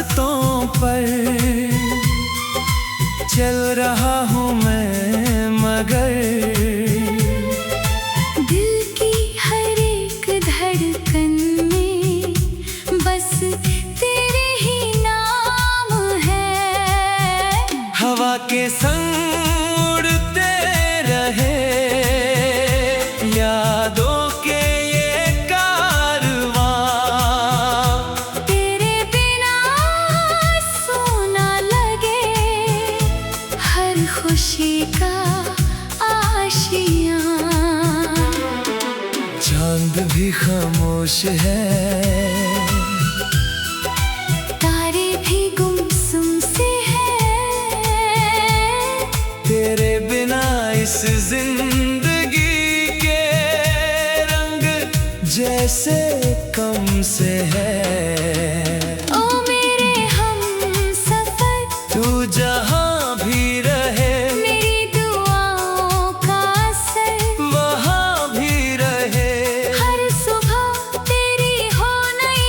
रास्तों पर चल रहा हूँ मैं, मगर दिल की हर एक धड़कन में बस तेरे ही नाम है। हवा के संग उड़ते रहे यादों के ये कारवां, तेरे बिना सोना लगे हर खुशी का आशियाँ। चांद भी खामोश है, तारे भी गुमसुम से हैं। तेरे बिना इस जिंदगी के रंग जैसे कम से है। ओ मेरे हमसफर, तू जहाँ भी रहे मेरी दुआओं का असर वहाँ भी रहे। हर सुबह तेरी हो नई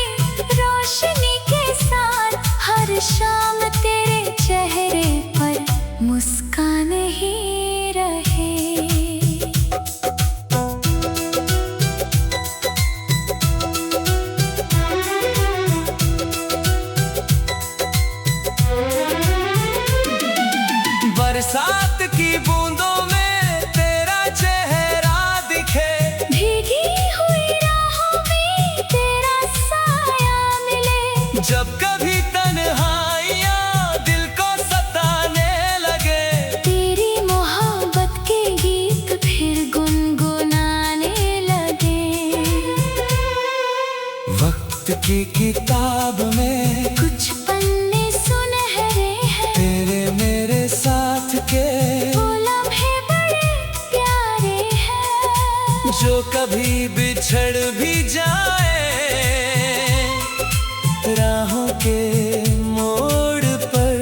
रोशनी के साथ, हर शाम तेरे चेहरे पर मुस्कान ही रहे। बरसात की बूंदों में तेरा चेहरा दिखे, भीगी हुई राहों में तेरा साया मिले। जब कभी तन्हाइयाँ दिल को सताने लगे, तेरी मोहब्बत के गीत फिर गुनगुनाने लगे। वक्त की किताब में कुछ पन्ने सुनहरे हैं, तेरे मेरे साथ के वो लम्हे बड़े प्यारे हैं। जो कभी बिछड़ भी जाए राहों के मोड़ पर।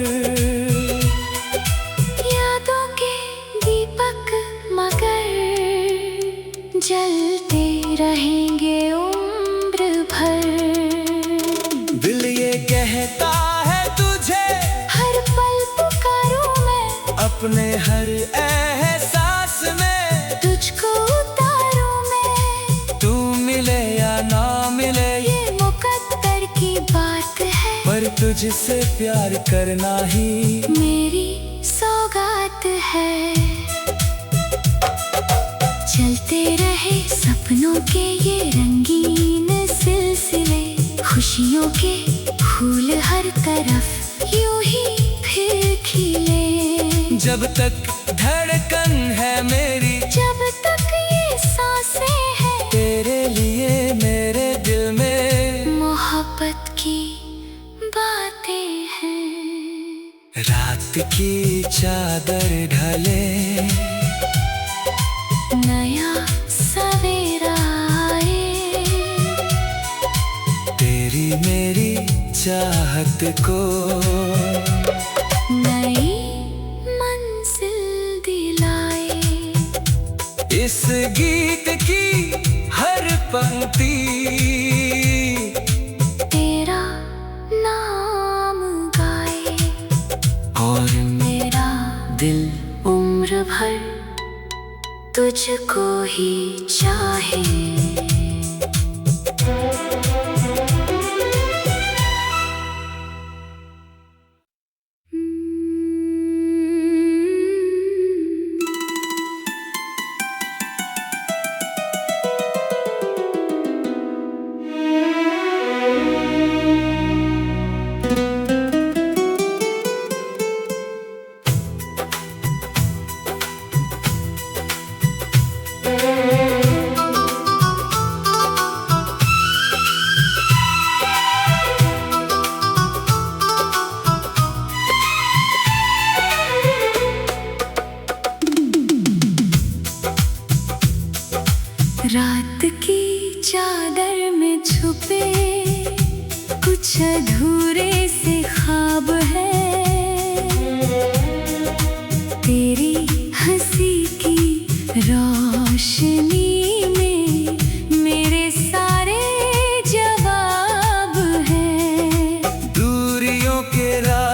यादों के दीपक मगर जलते रहेंगे उम्र भर। दिल ये कहता है तुझे हर पल पुकारूं मैं, अपने हर एहसास में तुझको उतारूं मैं। तू मिले या ना मिले ये मुकद्दर की बात है, पर तुझसे प्यार करना ही मेरी सौगात है। चलते रहे सपनों के ये रंगीन सिलसिले, खुशियों के फूल हर तरफ यूं ही फिर खिले। जब तक धड़कन है मेरी, जब तक ये सांसें हैं, तेरे लिए मेरे दिल में मोहब्बत की बातें हैं। रात की चादर ढले, नया सवेरा आए, तेरी मेरी चाहत को नई मंजिल दिलाए। इस गीत की हर पंक्ति तेरा नाम गाए और मेरा दिल उम्र भर तुझको ही चाहे।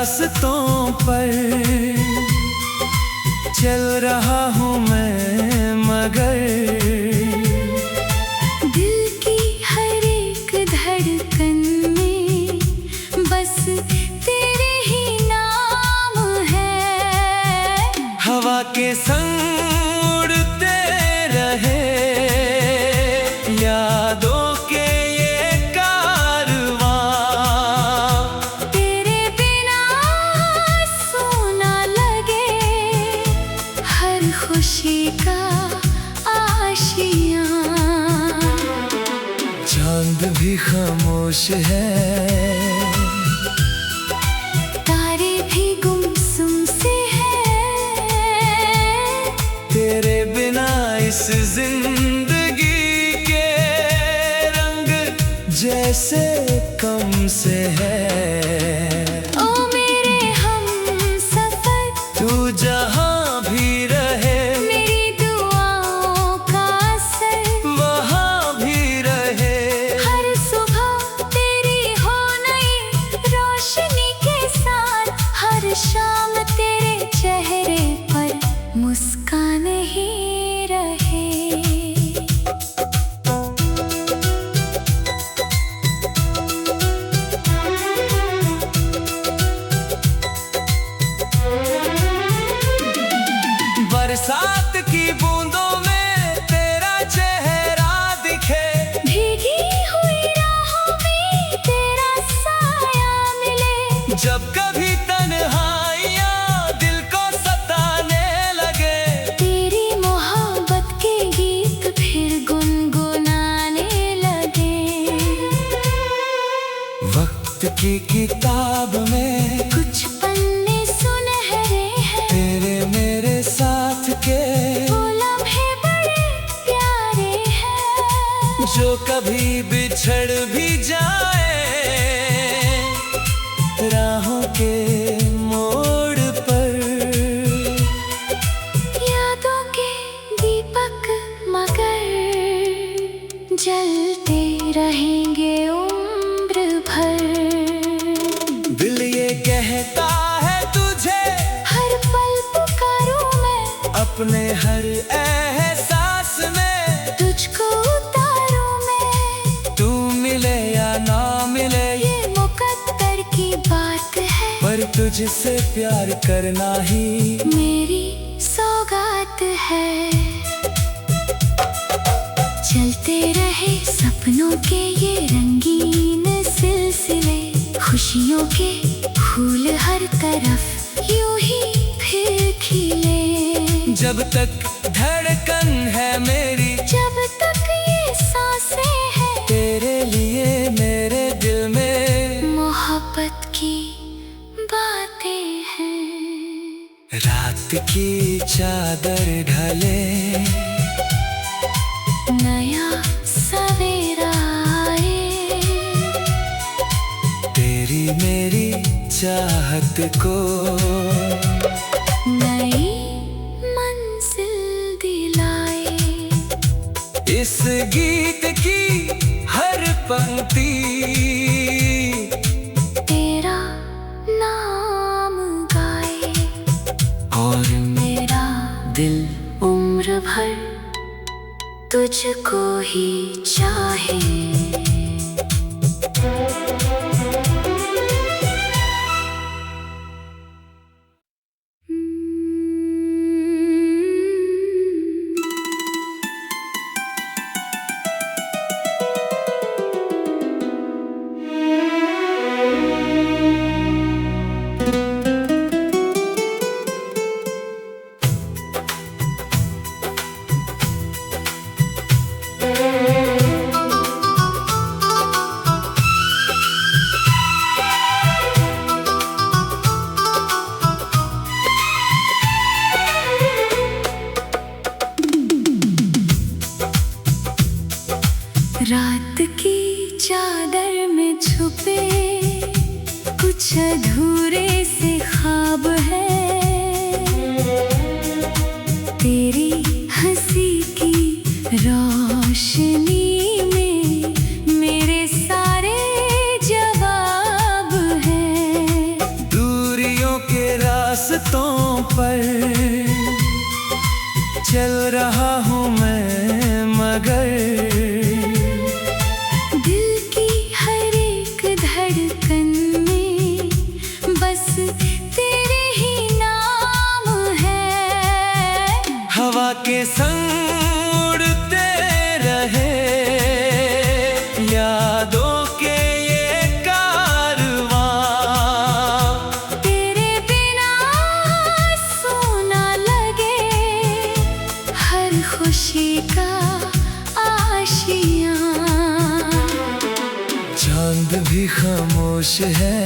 रास्तों पर चल रहा हूँ मैं, मगर दिल की हर एक धड़कन में बस तेरे ही नाम है। हवा के संग उड़ते रहे यादों के ये कारवां, तेरे बिना सोना लगे हर खुशी का आशियाँ। चांद भी खामोश है, तारे भी गुमसुम से हैं, तेरे बिना इस जिंदगी के रंग जैसे कम से है। ओ मेरे हमसफर, तू जहाँ भी रहे मेरी दुआओं का असर वहाँ भी रहे। हर सुबह तेरी हो नई रोशनी के साथ, हर शाम तेरे चेहरे पर मुस्कान ही रहे। बरसात की बूंदों में तेरा चेहरा दिखे, भीगी हुई राहों में तेरा साया मिले। जब कभी तन्हाइयाँ दिल को सताने लगे, तेरी मोहब्बत के गीत फिर गुनगुनाने लगे। वक्त की किताब में कुछ पन्ने सुनहरे हैं, तेरे मेरे साथ के वो लम्हे बड़े प्यारे हैं। जो कभी बिछड़ भी जाए राहों के मोड़ पर। यादों के दीपक मगर जलते रहेंगे उम्र भर। दिल ये कहता है तुझे हर पल पुकारूं मैं, अपने हर एहसास में तुझको उतारूं मैं। तू मिले या ना मिले ये मुकद्दर की बात है, पर तुझसे प्यार करना ही मेरी सौगात है। चलते रहे सपनों के ये रंगीन सिलसिले, खुशियों के फूल हर तरफ यूं ही फिर खिले। जब तक धड़कन है मेरी, जब तक ये सांसें हैं, तेरे लिए मेरे दिल में मोहब्बत की बातें हैं। रात की चादर ढले, नया सवेरा आए, तेरी मेरी चाहत को नई मंजिल दिलाए। इस गीत की हर पंक्ति तेरा नाम गाए और मेरा दिल उम्र भर तुझको ही चाहे। रात की चादर में छुपे कुछ अधूरे से ख्वाब है, तेरी हंसी की रोशनी में मेरे सारे जवाब हैं। दूर चल रहा हूँ मैं मगर दिल की हर एक धड़कन में बस तेरे ही नाम है। हवा के संग उड़ते रहे यादों के ये कारवां। तेरे बिना सोना लगे हर खुशी का आशियाँ। चांद भी खामोश है,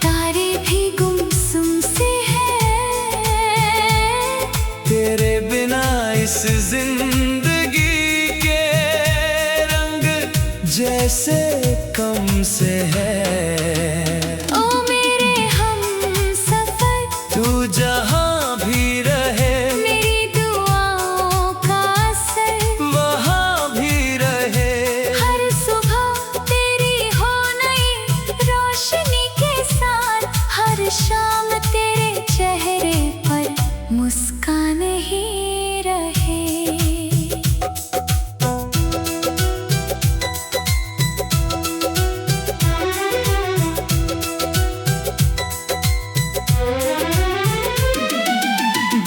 तारे भी गुमसुम से हैं। तेरे बिना इस जिंदगी के रंग जैसे कम से है। ओ मेरे हमसफर, तू जहाँ भी रहे मेरी दुआओं का असर वहाँ भी रहे। हर सुबह तेरी हो नई रोशनी के साथ, हर शाम तेरे चेहरे पर मुस्कान ही रहे।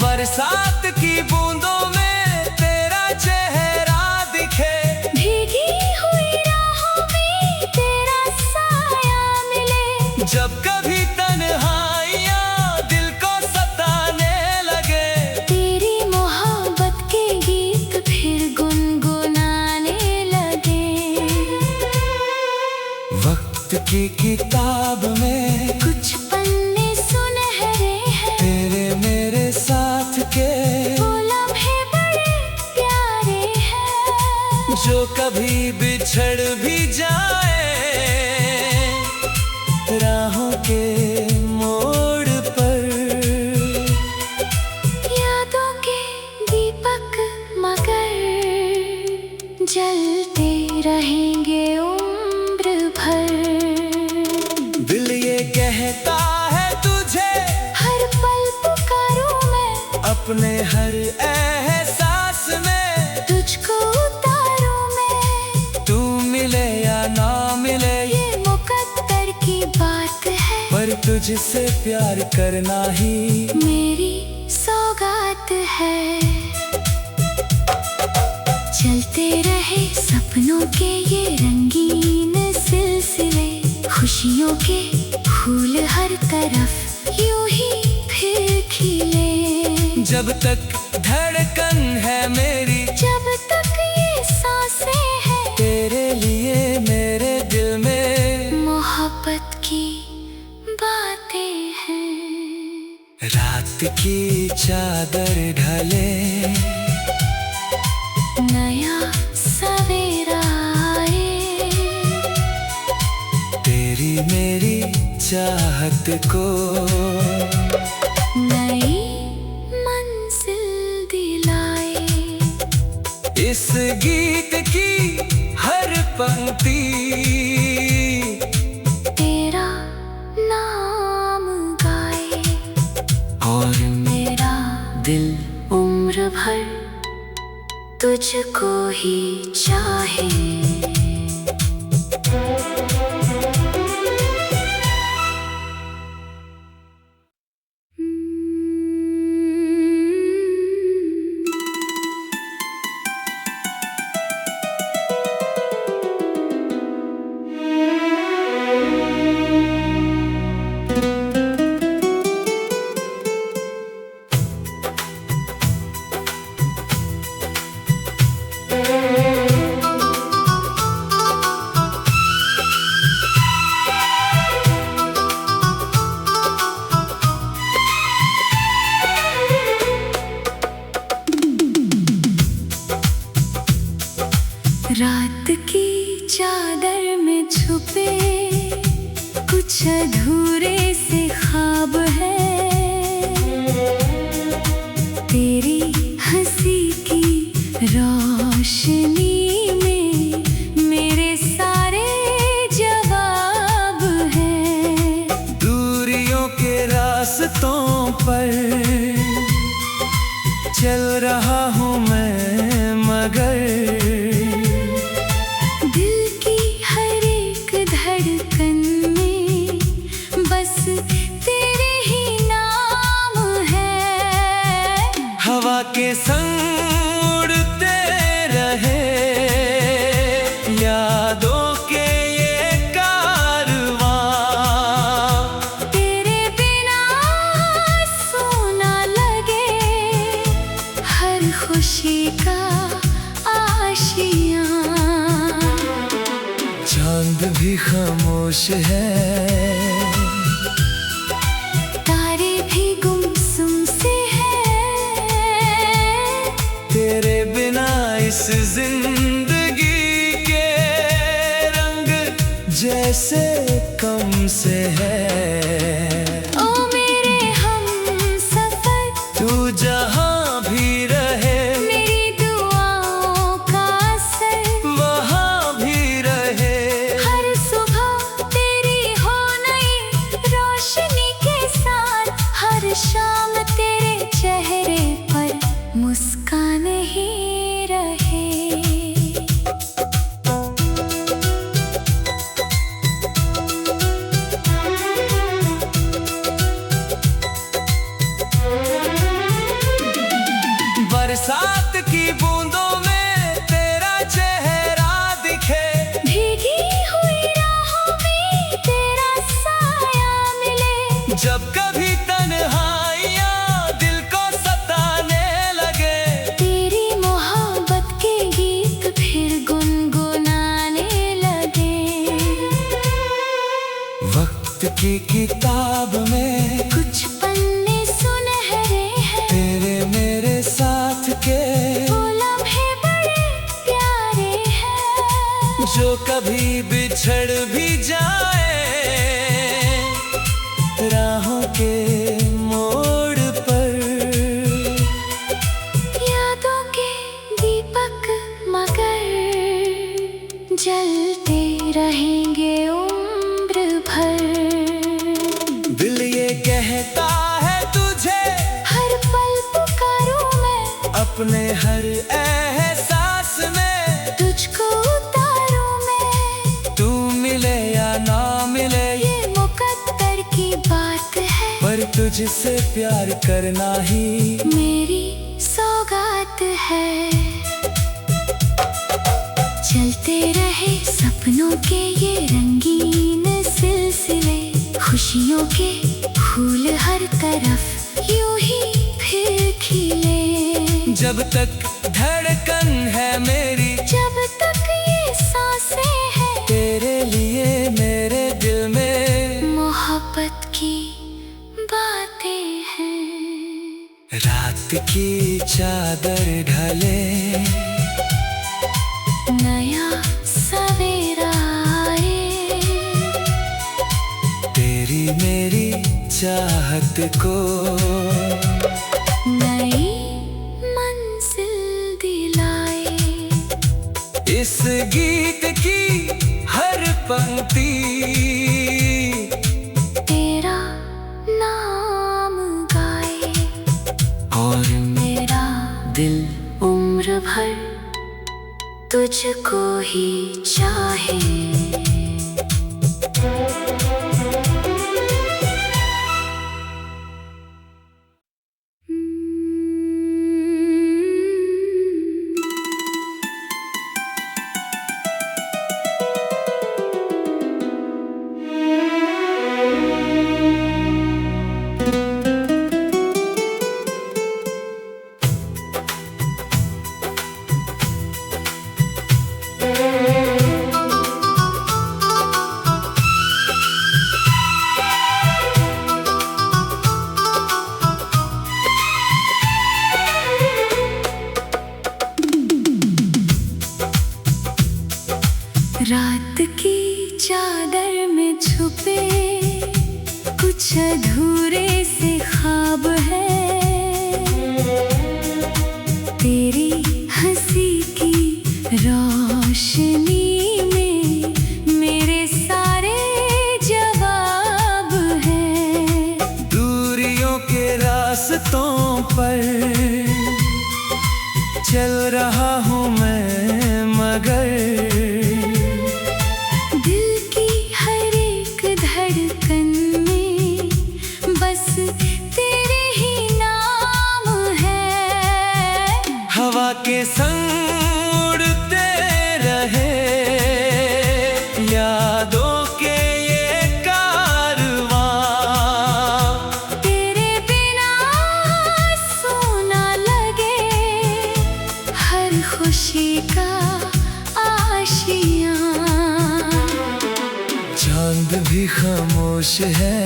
बरसात की बूंदों में तेरा चेहरा दिखे, भीगी हुई राहों में तेरा साया मिले। जब कभी तन्हाइयाँ दिल को सताने लगे, तेरी मोहब्बत के गीत फिर गुनगुनाने लगे। वक्त की किताब में कुछ पन्ने सुनहरे हैं, तेरे मेरे साथ के वो लम्हे बड़े प्यारे हैं। जो कभी बिछड़ भी जाए राहों के मोड़ पर। यादों के दीपक मगर जलते रहेंगे उम्र भर। दिल ये कहता है तुझे हर पल पुकारूं मैं, अपने हर एहसास में तुझको उतारूं मैं। तू मिले या ना मिले ये मुकद्दर की बात है, पर तुझसे प्यार करना ही मेरी सौगात है। चलते रहे सपनों के ये रंगीन सिलसिले, खुशियों के फूल हर तरफ यूं ही फिर खिले। जब तक धड़कन है मेरी, जब तक ये सांसें हैं, तेरे लिए मेरे दिल में मोहब्बत की बातें हैं। रात की चादर ढले, नया सवेरा आए, तेरी मेरी चाहत को नई मंजिल दिलाए। इस गीत की हर पंक्ति तेरा नाम गाए और मेरा दिल उम्र भर तुझको ही चाहे। रात की चादर में छुपे कुछ अधूरे से ख्वाब है। तेरी हंसी की रोशनी में मेरे सारे जवाब हैं। दूरियों के रास्तों पर चल रहा हूँ मैं मगर दिल की हर एक धड़कन में बस तेरे ही नाम है। हवा के संग उड़ते रहे यादों के ये कारवां। तेरे बिना सोना लगे हर खुशी का आशियाँ। चांद भी खामोश है, तारे भी गुमसुम से हैं। तेरे बिना इस जिंदगी के रंग जैसे कम से है। ओ मेरे हमसफर, तू जहाँ भी रहे मेरी दुआओं का असर वहाँ भी रहे। हर सुबह तेरी हो नई रोशनी के साथ, हर शाम तेरे चेहरे पर मुस्कान ही रहे। बरसात की बूंदों में तेरा चेहरा दिखे, भीगी हुई राहों में तेरा साया मिले। जब कभी तन्हाइयाँ दिल को सताने लगे, तेरी मोहब्बत के गीत फिर गुनगुनाने लगे। वक्त की किताब में कुछ पन्ने सुनहरे हैं, तेरे मेरे साथ के वो लम्हे बड़े प्यारे हैं। जो कभी बिछड़ भी जाए राहों के मोड़ पर। यादों के दीपक मगर जलते रहेंगे उम्र भर। दिल ये कहता है तुझे हर पल पुकारूं मैं, अपने हर एहसास में तुझको उतारूं मैं। तू मिले या ना मिले ये मुकद्दर की बात है, पर तुझसे प्यार करना ही मेरी सौगात है। चलते रहे सपनों के ये रंगीन सिलसिले, खुशियों के फूल हर तरफ यूं ही फिर खिले। जब तक धड़कन है मेरी, जब तक ये सांसें हैं, तेरे लिए मेरे दिल में मोहब्बत की बातें हैं। रात की चादर ढले, नया सवेरा आए, तेरी मेरी चाहत को नई मंजिल दिलाए। इस गीत की हर पंक्ति तेरा नाम गाए और मेरा दिल उम्र भर तुझको ही चाहे। रात की चादर में छुपे कुछ अधूरे से ख्वाब है। तेरी हंसी की रोशनी में मेरे सारे जवाब हैं। दूरियों के रास्तों पर भी खामोश है,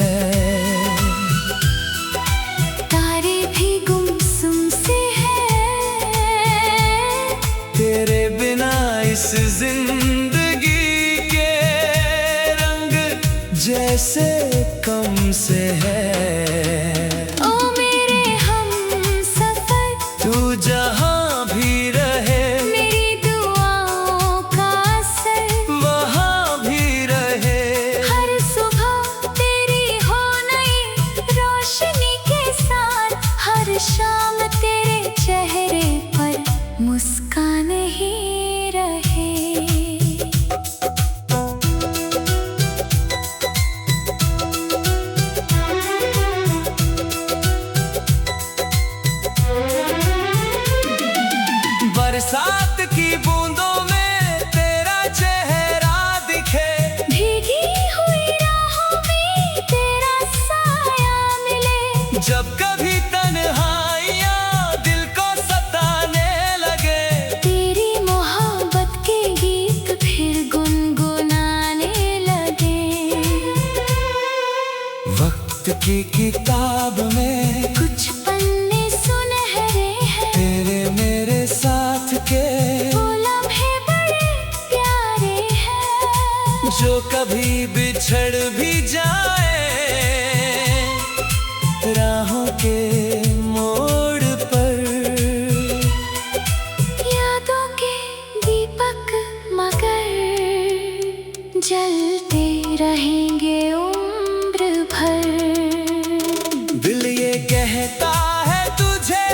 तारे भी गुमसुम से हैं। तेरे बिना इस जिंदगी के रंग जैसे कम से है। ओ मेरे हमसफर, तू जहाँ भी रहे, मेरी दुआओं का असर वहाँ भी रहे। हर सुबह तेरी हो नई रोशनी के साथ, हर शाम तेरे चेहरे पर मुस्कान ही रहे। बरसात की बूंदों में तेरा चेहरा दिखे, भीगी हुई राहों में तेरा साया मिले। जब कभी तन्हाइयाँ दिल को सताने लगे, तेरी मोहब्बत के गीत फिर गुनगुनाने लगे। वक्त की किताब में कुछ पन्ने सुनहरे हैं, तेरे मेरे साथ के वो लम्हे बड़े प्यारे हैं। जो कभी बिछड़ भी जाए राहों के मोड़ पर, यादों के दीपक मगर जलते रहेंगे उम्र भर। दिल ये कहता है तुझे,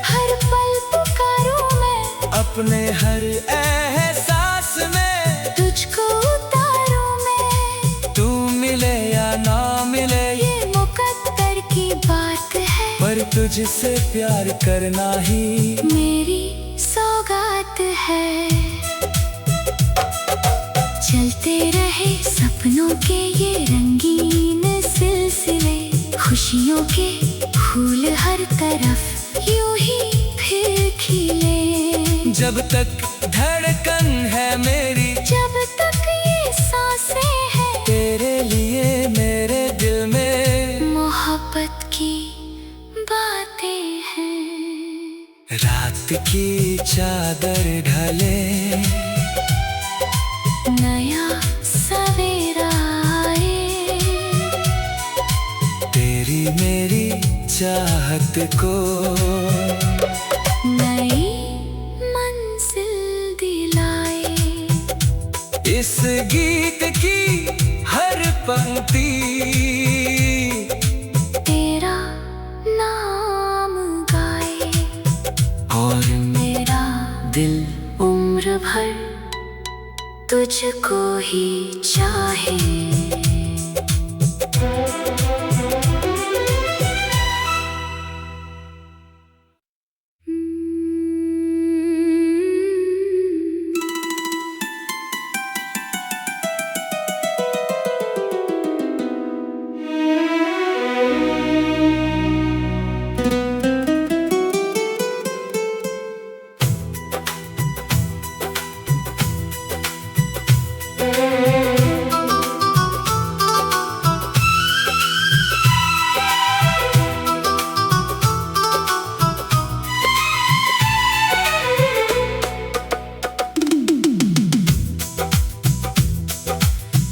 हर पल पुकारूं मैं, अपने हर एहसास में तुझको उतारूं मैं। तू मिले या ना मिले, ये मुकद्दर की बात है, पर तुझसे प्यार करना ही मेरी सौगात है। चलते रहे सपनों के ये रंगीन सिलसिले, खुशियों के फूल हर तरफ यूं ही फिर खिले। जब तक धड़कन है मेरी, जब तक ये सांसें हैं, तेरे लिए मेरे दिल में मोहब्बत की बातें हैं। रात की चादर ढले, नया सवेरा आए, तेरी मेरी चाहत को नई मंजिल दिलाए। इस गीत की हर पंक्ति तेरा नाम गाए, और मेरा दिल उम्र भर तुझको ही चाहे।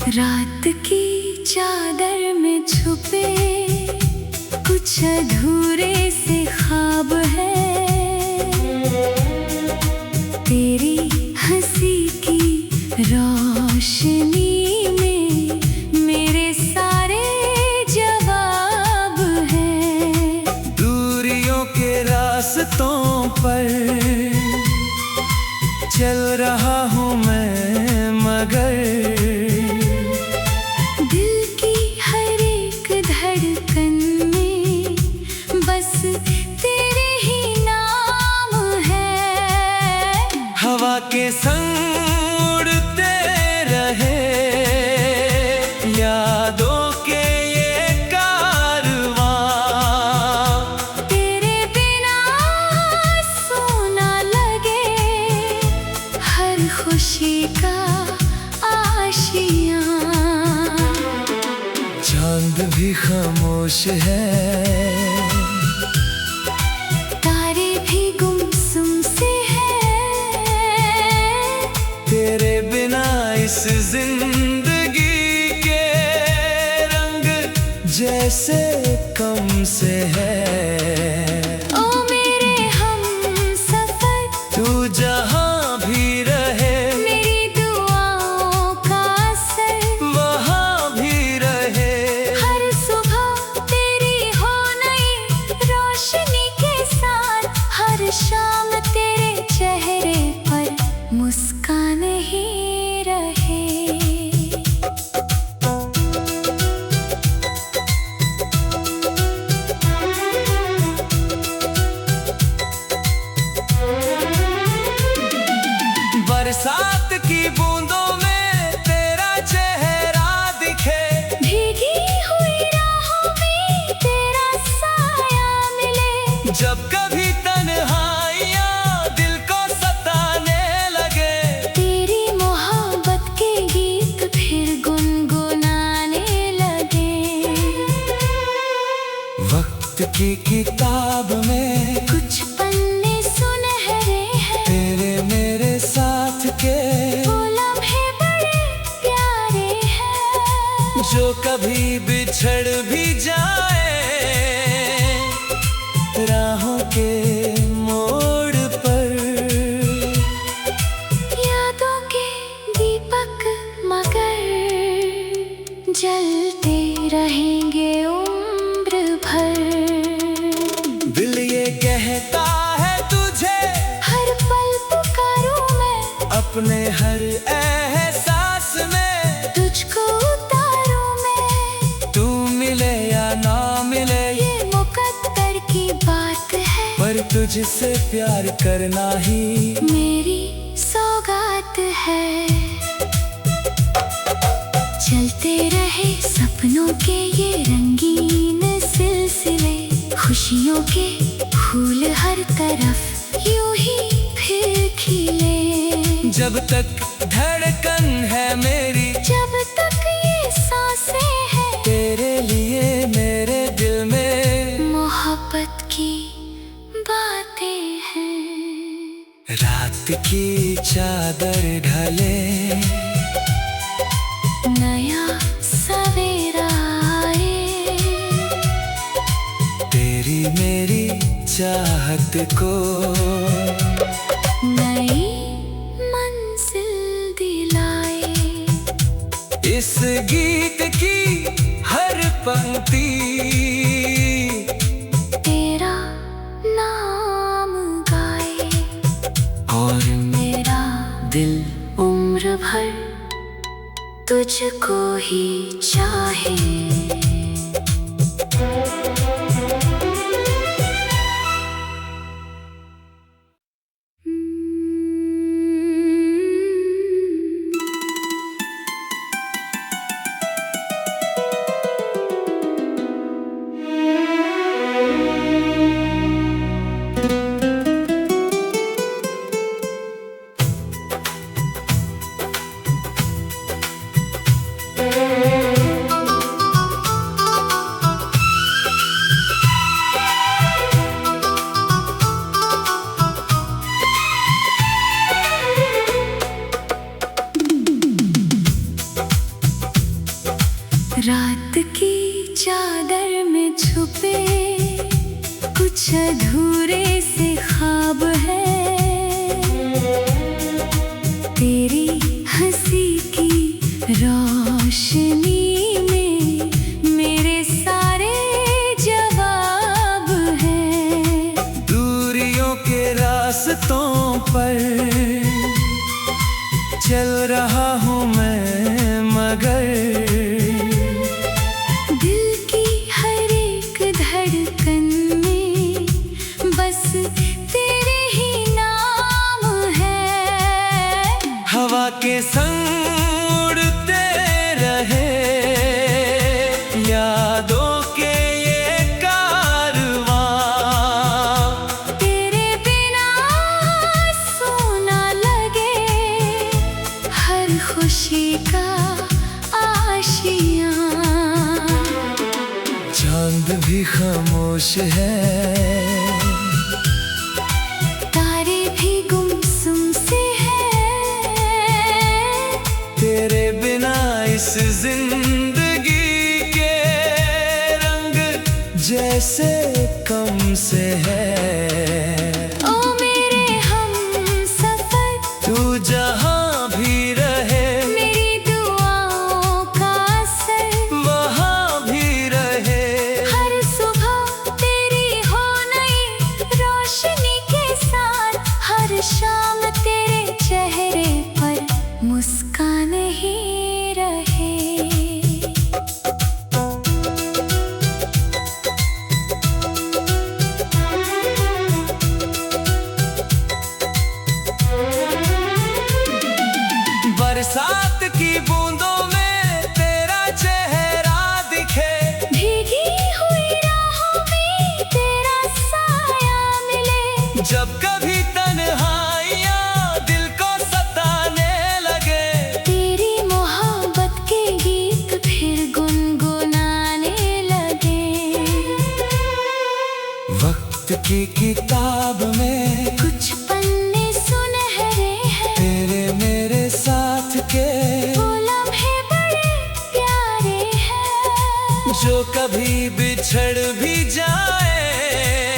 रात की चादर में छुपे कुछ अधूरे से ख्वाब है, तेरी हंसी की रोशनी में मेरे सारे जवाब हैं। दूरियों के रास्तों पर चल रहा हूँ मैं, मगर दिल की हर एक धड़कन में बस तेरे ही नाम है। हवा के संग उड़ते रहे यादों के ये कारवां, तेरे बिना सोना लगे हर खुशी का आशियाँ। चांद भी खामोश है, तारे भी गुमसुम से हैं। तेरे बिना इस जिंदगी के रंग जैसे कम से है। ओ मेरे हमसफर, तू जहाँ भी रहे, मेरी दुआओं का असर वहाँ भी रहे। हर सुबह तेरी हो नई रोशनी के साथ, हर शाम तेरे चेहरे पर मुस्कान ही रहे। बरसात की बूंदों में तेरा चेहरा दिखे, भीगी हुई राहों में तेरा साया मिले। जब कभी तन्हाइयाँ दिल को सताने लगे, तेरी मोहब्बत के गीत फिर गुनगुनाने लगे। वक्त की किताब में कुछ पन्ने सुनहरे हैं, तेरे मेरे साथ के वो लम्हे बड़े प्यारे हैं। जो कभी बिछड़ भी जाए राहों के मोड़ पर। यादों के दीपक मगर जलते रहेंगे उम्र भर। दिल ये कहता है तुझे, हर पल पुकारूं मैं, अपने हर एहसास में तुझको उतारूं मैं। तू मिले या ना मिले, ये मुकद्दर की बात है, पर तुझसे प्यार करना ही मेरी सौगात है। चलते रहे सपनों के ये रंगीन सिलसिले, खुशियों के फूल हर तरफ यूं ही फिर खिले। जब तक धड़कन है मेरी, जब तक ये सांसें हैं, तेरे लिए मेरे दिल में मोहब्बत की बातें हैं। रात की चादर ढले, नया सवेरा आए, तेरी मेरी चाहत को नई मंजिल दिलाए। इस गीत की हर पंक्ति तेरा नाम गाए, और मेरा दिल उम्र भर तुझको ही चाहे। रात की चादर में छुपे कुछ अधूरे से ख्वाब है। तेरी हंसी की रोशनी में मेरे सारे जवाब हैं। दूरियों के रास्तों पर चल रहा हूँ मैं, मगर दिल की हर एक धड़कन में बस तेरे ही नाम है। हवा के संग उड़ते रहे भी खामोश है, तारे भी गुमसुम से हैं। तेरे बिना इस जिंदगी के रंग जैसे कम से है। ओ मेरे हमसफर, तू जहाँ भी रहे, मेरी दुआओं का असर वहाँ भी रहे। हर सुबह तेरी हो नई रोशनी के साथ, हर शाम तेरे चेहरे पर मुस्कान ही रहे। बरसात की बूंदों में तेरा चेहरा दिखे, भीगी हुई राहों में तेरा साया मिले। जब कभी तन्हाइयाँ दिल को सताने लगे, तेरी मोहब्बत के गीत फिर गुनगुनाने लगे। वक्त की किताब में कुछ पन्ने सुनहरे हैं, तेरे मेरे साथ के वो लम्हे बड़े प्यारे हैं। जो कभी बिछड़ भी जाए,